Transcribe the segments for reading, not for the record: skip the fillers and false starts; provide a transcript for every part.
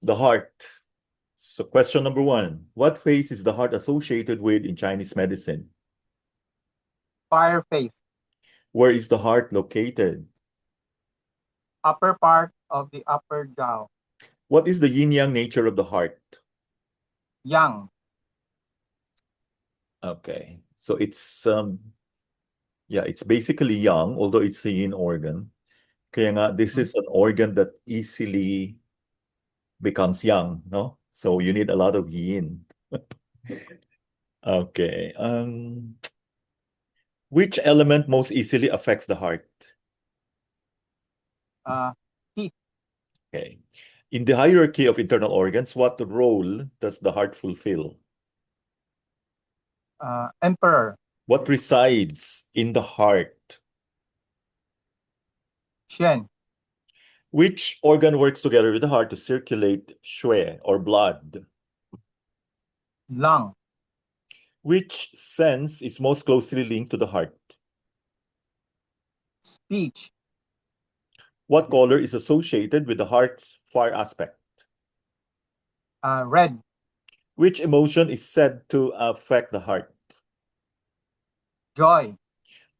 The heart. So question number 1. What phase is the heart associated with in Chinese medicine? Fire face, Where is the heart located? upper part of the upper jaw. What is the yin-yang nature of the heart? Yang, Okay. So it's basically yang, although it's a yin organ. Kaya nga, this is an organ that easily becomes yang, no? So you need a lot of yin. Okay. Which element most easily affects the heart? teeth, Okay. In the hierarchy of internal organs, what role does the heart fulfill? emperor, What resides in the heart? Shen, Which organ works together with the heart to circulate shui or blood? lung, Which sense is most closely linked to the heart? speech, What color is associated with the heart's fire aspect? red, Which emotion is said to affect the heart? joy,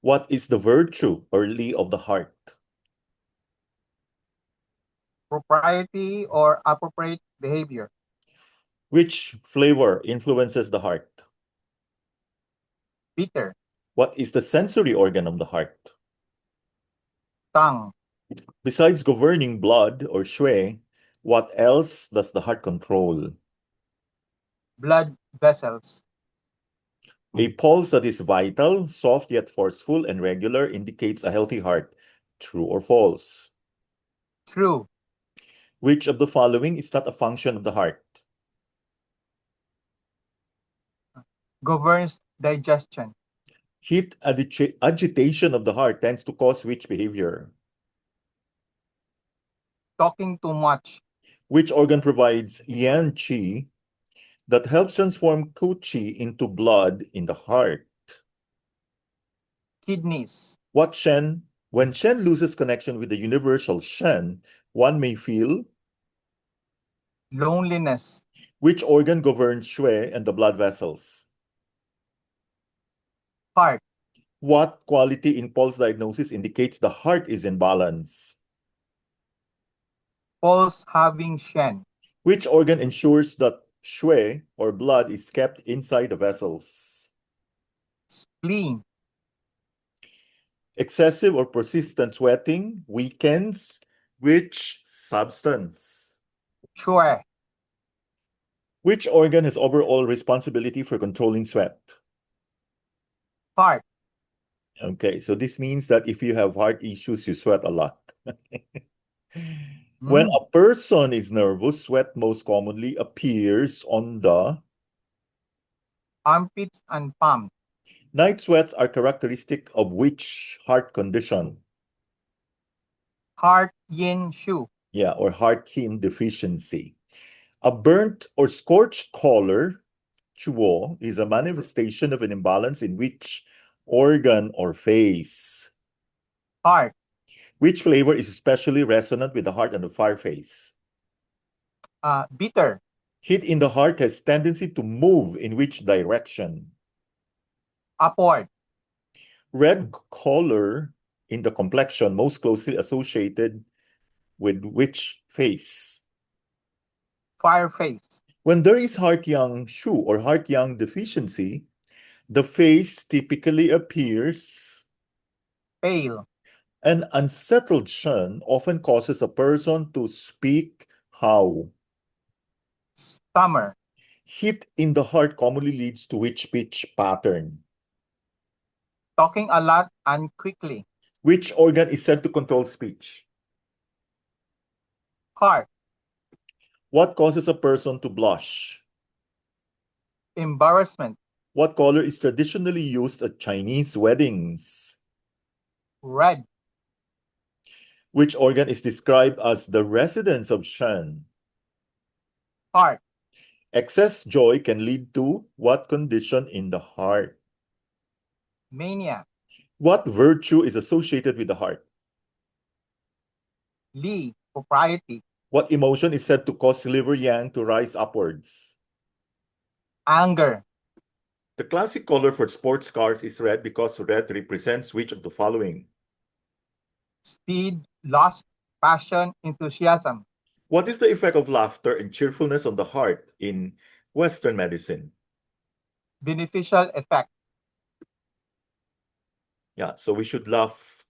What is the virtue or li of the heart? propriety or appropriate behavior. Which flavor influences the heart? Bitter, What is the sensory organ of the heart? tongue, Besides governing blood or shui, what else does the heart control? blood vessels. A pulse that is vital, soft yet forceful, and regular indicates a healthy heart. True or false? True, Which of the following is not a function of the heart? governs digestion. Heat agitation of the heart tends to cause which behavior? Talking too much. Which organ provides yan qi that helps transform ku qi into blood in the heart? Kidneys. When Shen loses connection with the universal Shen, one may feel. Loneliness. Which organ governs shui and the blood vessels? Heart. What quality in pulse diagnosis indicates the heart is in balance? Pulse having Shen. Which organ ensures that shui or blood is kept inside the vessels? Spleen. Excessive or persistent sweating weakens which substance? Shui. Which organ has overall responsibility for controlling sweat? Heart. Okay, so this means that if you have heart issues, you sweat a lot. When a person is nervous, sweat most commonly appears on the armpits and palms. night sweats are characteristic of which heart condition? Heart yin shu. Yeah, or heart yin deficiency. A burnt or scorched collar, chuo, is a manifestation of an imbalance in which organ or face? Heart. Which flavor is especially resonant with the heart and the fire face? Bitter. Heat in the heart has tendency to move in which direction? Upward. Red color in the complexion most closely associated with which face? Fire face. When there is heart yang shu or heart yang deficiency, the face typically appears Pale. an unsettled Shen often causes a person to speak how? Stammer. Heat in the heart commonly leads to which speech pattern? Talking a lot and quickly. Which organ is said to control speech? Heart. What causes a person to blush? Embarrassment. What color is traditionally used at Chinese weddings? Red. Which organ is described as the residence of Shen? Heart. Excess joy can lead to what condition in the heart? Mania. What virtue is associated with the heart? Li. Propriety. What emotion is said to cause liver yang to rise upwards? Anger. The classic color for sports cars is red because red represents which of the following? Speed. Lust. Passion. Enthusiasm. What is the effect of laughter and cheerfulness on the heart in Western medicine? Beneficial effect. Yeah, so we should laugh.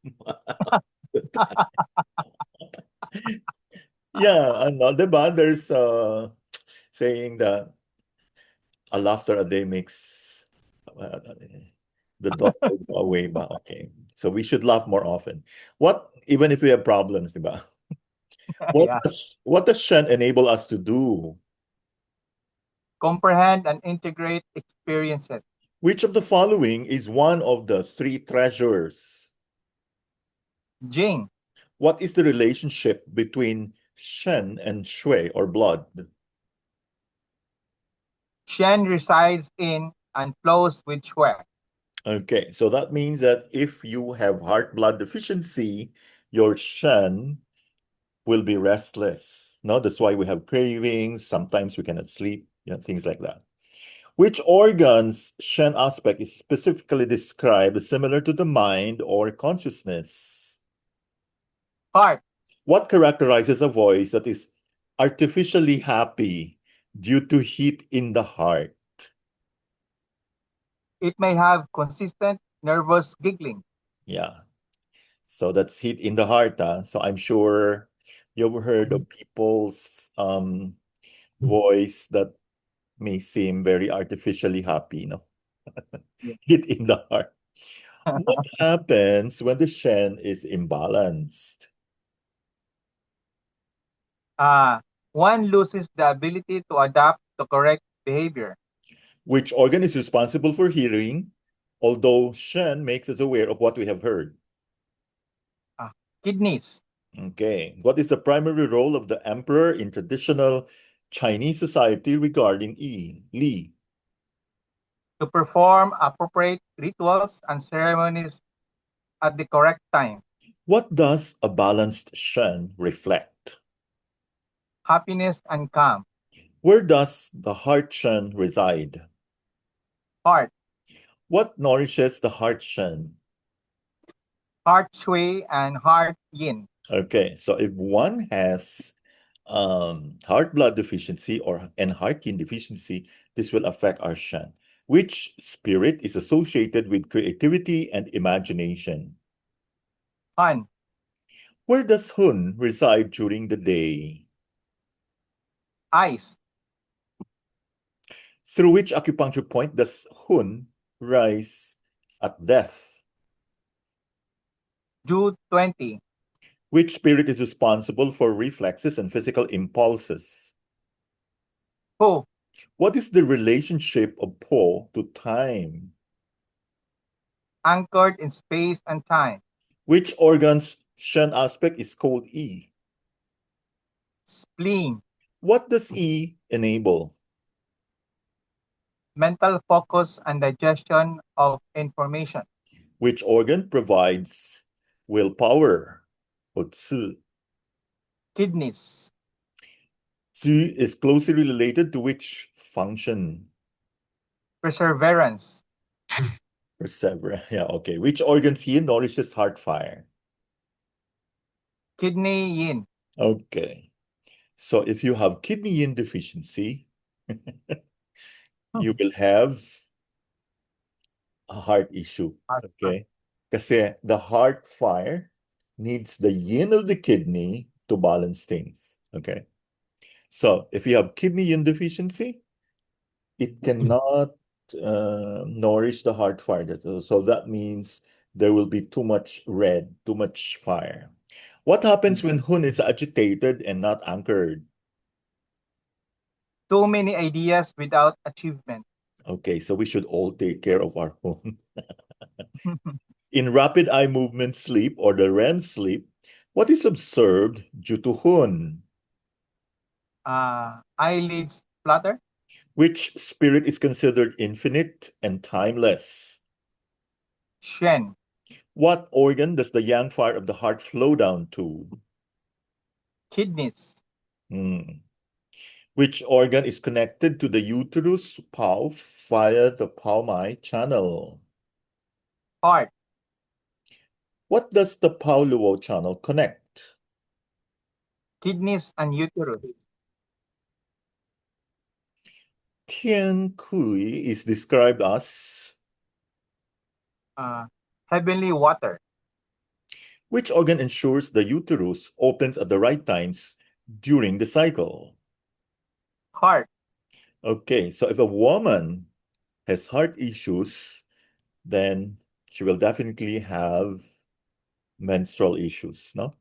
Yeah, ano, diba? There's saying that a laughter a day makes uh, the doctor go away ba? Okay. So we should laugh more often. What, even if we have problems, diba? Yeah. What does Shen enable us to do? Comprehend and integrate experiences. Which of the following is one of the three treasures? Jing. What is the relationship between Shen and Shui or blood? Shen resides in and flows with Shui. Okay, so that means that if you have heart blood deficiency, your Shen will be restless. No, that's why we have cravings. Sometimes we cannot sleep, things like that. Which organ's Shen aspect is specifically described as similar to the mind or consciousness? Heart. What characterizes a voice that is artificially happy due to heat in the heart? It may have consistent nervous giggling. Yeah, so that's heat in the heart. So I'm sure you've heard of people's voice that may seem very artificially happy, no? Yeah. Heat in the heart. What happens when the Shen is imbalanced? One loses the ability to adapt to correct behavior. Which organ is responsible for hearing? Although Shen makes us aware of what we have heard. Uh, Kidneys. Okay. What is the primary role of the emperor in traditional Chinese society regarding Li? To perform appropriate rituals and ceremonies at the correct time. What does a balanced Shen reflect? Happiness and calm. Where does the heart Shen reside? Heart. What nourishes the heart Shen? Heart Shui and heart Yin. Okay, so if one has heart blood deficiency and heart yin deficiency, this will affect our Shen. Which spirit is associated with creativity and imagination? Hun. Where does Hun reside during the day? Eyes. Through which acupuncture point does Hun rise at death? Jude 20. Which spirit is responsible for reflexes and physical impulses? Po. What is the relationship of Po to time? Anchored in space and time. Which organ's Shen aspect is called E? Spleen. What does E enable? Mental focus and digestion of information. Which organ provides willpower? Or Tzu. Kidneys. Tzu is closely related to which function? Perseverance. Perseverance. Yeah, okay. Which organ's yin nourishes heart fire? Kidney Yin. Okay. So if you have kidney yin deficiency, you will have a heart issue. Okay. Kasi the heart fire needs the yin of the kidney to balance things. Okay. So if you have kidney yin deficiency, it cannot nourish the heart fire. So that means there will be too much red, too much fire. What happens when Hun is agitated and not anchored? Too many ideas without achievement. Okay, so we should all take care of our Hun. In rapid eye movement sleep or the REM sleep, what is observed due to Hun? Eyelids flutter. Which spirit is considered infinite and timeless? Shen. What organ does the yang fire of the heart flow down to? Kidneys. Hmm. Which organ is connected to the uterus pulse via the Pulmi channel? Heart, What does the Pauluo channel connect? kidneys, and uterus. Tian Kui is described as Uh, Heavenly water. which organ ensures the uterus opens at the right times during the cycle? Heart, Okay, so if a woman has heart issues, then she will definitely have menstrual issues, no?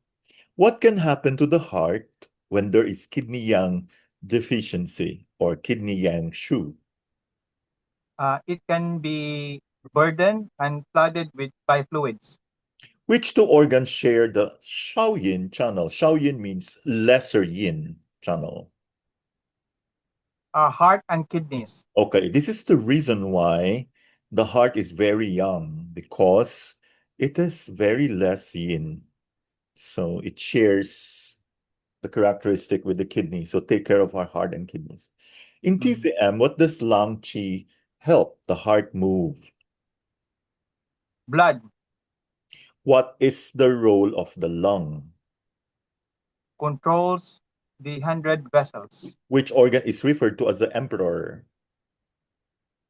What can happen to the heart when there is kidney yang deficiency or kidney yang shu? it can be burdened and flooded by fluids. Which two organs share the Shaoyin channel? Shaoyin means lesser yin channel. Heart and kidneys. Okay, this is the reason why the heart is very young because it is very less yin. So it shares the characteristic with the kidney. So take care of our heart and kidneys. In Mhm. TCM, what does Lang Chi help the heart move? Blood What is the role of the lung? controls the 100 vessels. Which organ is referred to as the emperor?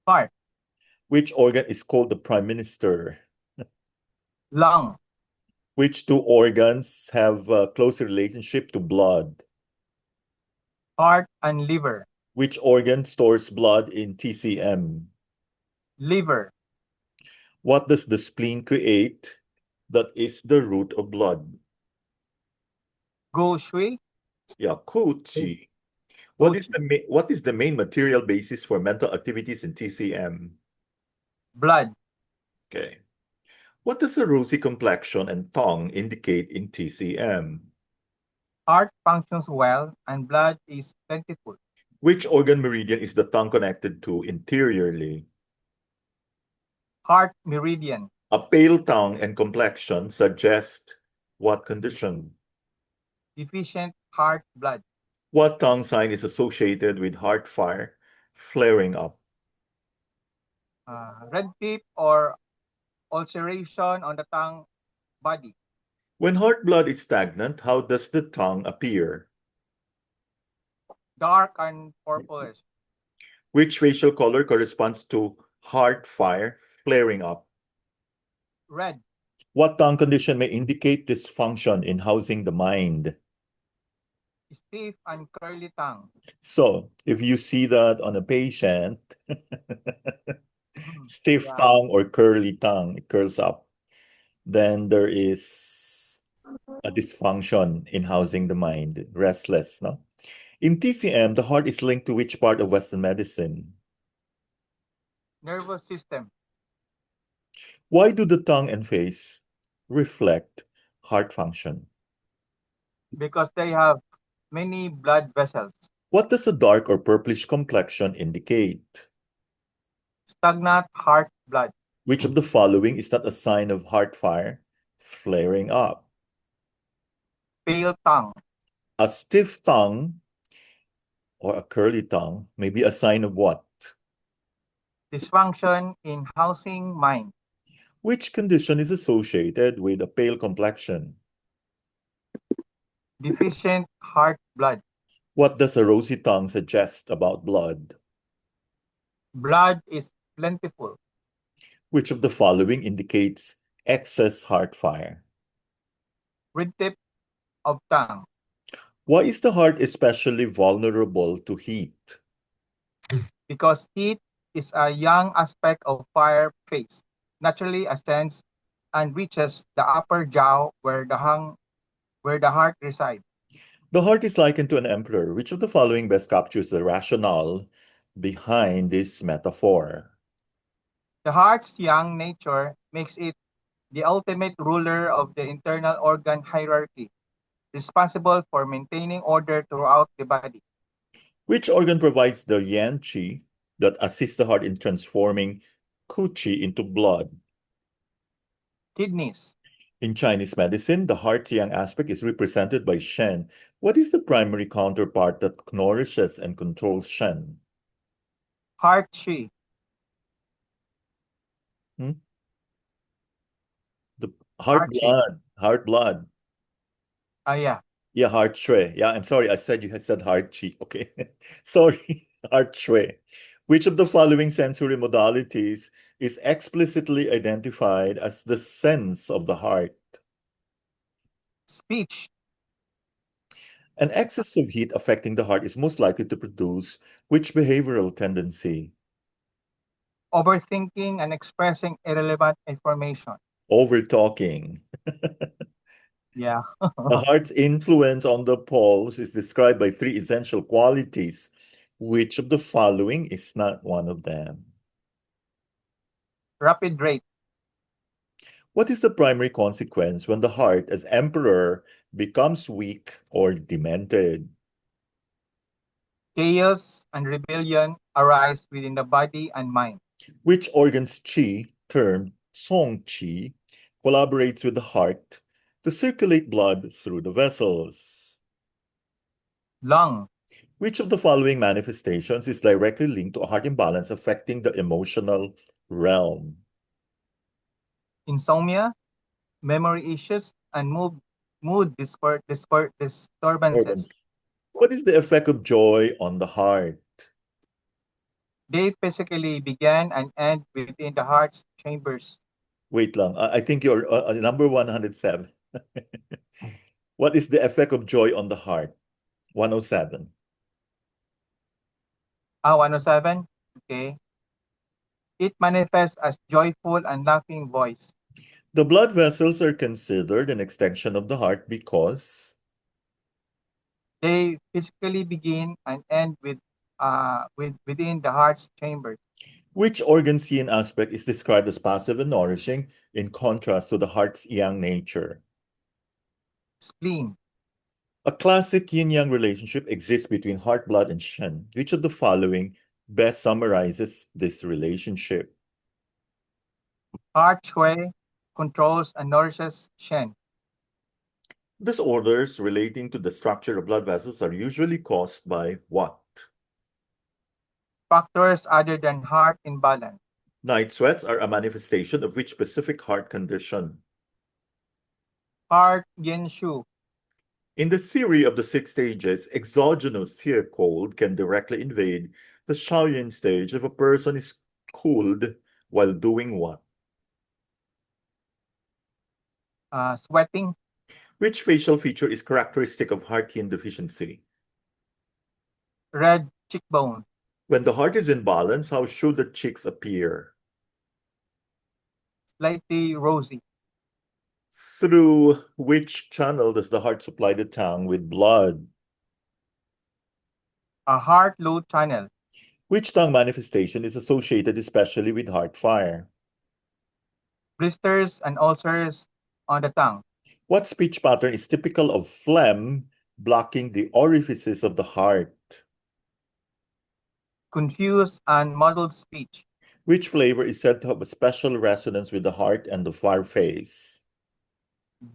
Heart, Which organ is called the prime minister? lung, Which two organs have a close relationship to blood? heart and liver. Which organ stores blood in TCM? Liver, What does the spleen create that is the root of blood? gu shui, Yeah, Kochi. gu What is the main material basis for mental activities in TCM? blood. Okay. What does a rosy complexion and tongue indicate in TCM? Heart functions well and blood is plentiful. Which organ meridian is the tongue connected to interiorly? Heart meridian. A pale tongue and complexion suggest what condition? Deficient heart blood. What tongue sign is associated with heart fire flaring up? Red tip or ulceration on the tongue body. When heart blood is stagnant, how does the tongue appear? Dark and purplish. Which facial color corresponds to heart fire flaring up? Red. What tongue condition may indicate dysfunction in housing the mind? Stiff and curly tongue. So, if you see that on a patient, Mhm. stiff Yeah. tongue or curly tongue, it curls up, then there is a dysfunction in housing the mind, restless, no? In TCM, the heart is linked to which part of Western medicine? Nervous system. Why do the tongue and face reflect heart function? Because they have many blood vessels. What does a dark or purplish complexion indicate? Stagnant heart blood. Which of the following is not a sign of heart fire flaring up? Pale tongue. A stiff tongue or a curly tongue may be a sign of what? Dysfunction in housing mind. Which condition is associated with a pale complexion? Deficient heart blood. What does a rosy tongue suggest about blood? Blood is plentiful. Which of the following indicates excess heart fire? Red tip of tongue. Why is the heart especially vulnerable to heat? Because heat is a young aspect of fire phase. Naturally ascends and reaches the upper jaw where the heart resides. The heart is likened to an emperor. Which of the following best captures the rationale behind this metaphor? The heart's young nature makes it the ultimate ruler of the internal organ hierarchy, responsible for maintaining order throughout the body. Which organ provides the yan qi that assists the heart in transforming ku qi into blood? Kidneys. In Chinese medicine, the heart-yang aspect is represented by Shen. What is the primary counterpart that nourishes and controls Shen? Heart Chi, Hmm? The Heart Chi. heart blood. Yeah. Yeah, heart shui. Yeah, I'm sorry. I said you had said heart chi. Okay. Sorry, heart shui. Which of the following sensory modalities is explicitly identified as the sense of the heart? Speech, An excess of heat affecting the heart is most likely to produce which behavioral tendency? overthinking and expressing irrelevant information. Over talking. Yeah. The heart's influence on the pulse is described by three essential qualities. Which of the following is not one of them? Rapid rate, What is the primary consequence when the heart, as emperor, becomes weak or demented? chaos, and rebellion arise within the body and mind. Which organ's qi, termed song qi, collaborates with the heart to circulate blood through the vessels? Lung, Which of the following manifestations is directly linked to a heart imbalance affecting the emotional realm? insomnia, memory issues, and disturbances. Organs. What is the effect of joy on the heart? They physically begin and end within the heart's chambers. Wait lang, I think you're number 107. What is the effect of joy on the heart? 107. 107. Okay. It manifests as joyful and laughing voice. The blood vessels are considered an extension of the heart because They physically begin and end within the heart's chambers. which organ's yin aspect is described as passive and nourishing in contrast to the heart's yang nature. Spleen, A classic yin-yang relationship exists between heart blood and Shen. Which of the following best summarizes this relationship? heart shui controls and nourishes Shen. Disorders relating to the structure of blood vessels are usually caused by what? Factors other than heart imbalance. Night sweats are a manifestation of which specific heart condition? Heart yin shu. In the theory of the six stages, exogenous here cold can directly invade the Shaoyin stage if a person is cooled while doing what? Sweating, Which facial feature is characteristic of heart yin deficiency? red cheekbone, When the heart is in balance, how should the cheeks appear? slightly rosy. Through which channel does the heart supply the tongue with blood? A heart low channel, Which tongue manifestation is associated especially with heart fire? blisters and ulcers on the tongue. What speech pattern is typical of phlegm blocking the orifices of the heart? Confused and muddled speech. Which flavor is said to have a special resonance with the heart and the fire face?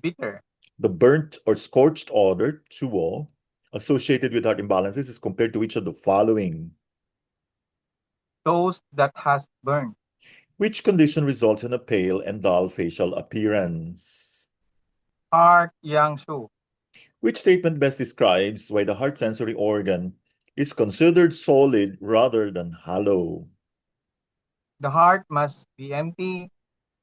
Bitter. The burnt or scorched odor, chuo, associated with heart imbalances is compared to which of the following? Toast that has burned. Which condition results in a pale and dull facial appearance? Heart yang shu. Which statement best describes why the heart sensory organ is considered solid rather than hollow? The heart must be empty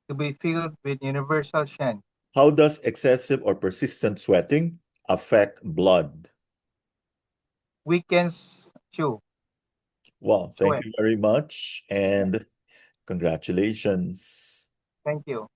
to be filled with universal Shen. How does excessive or persistent sweating affect blood? Weekends shu. Well, thank Shui. you very much and congratulations. Thank you.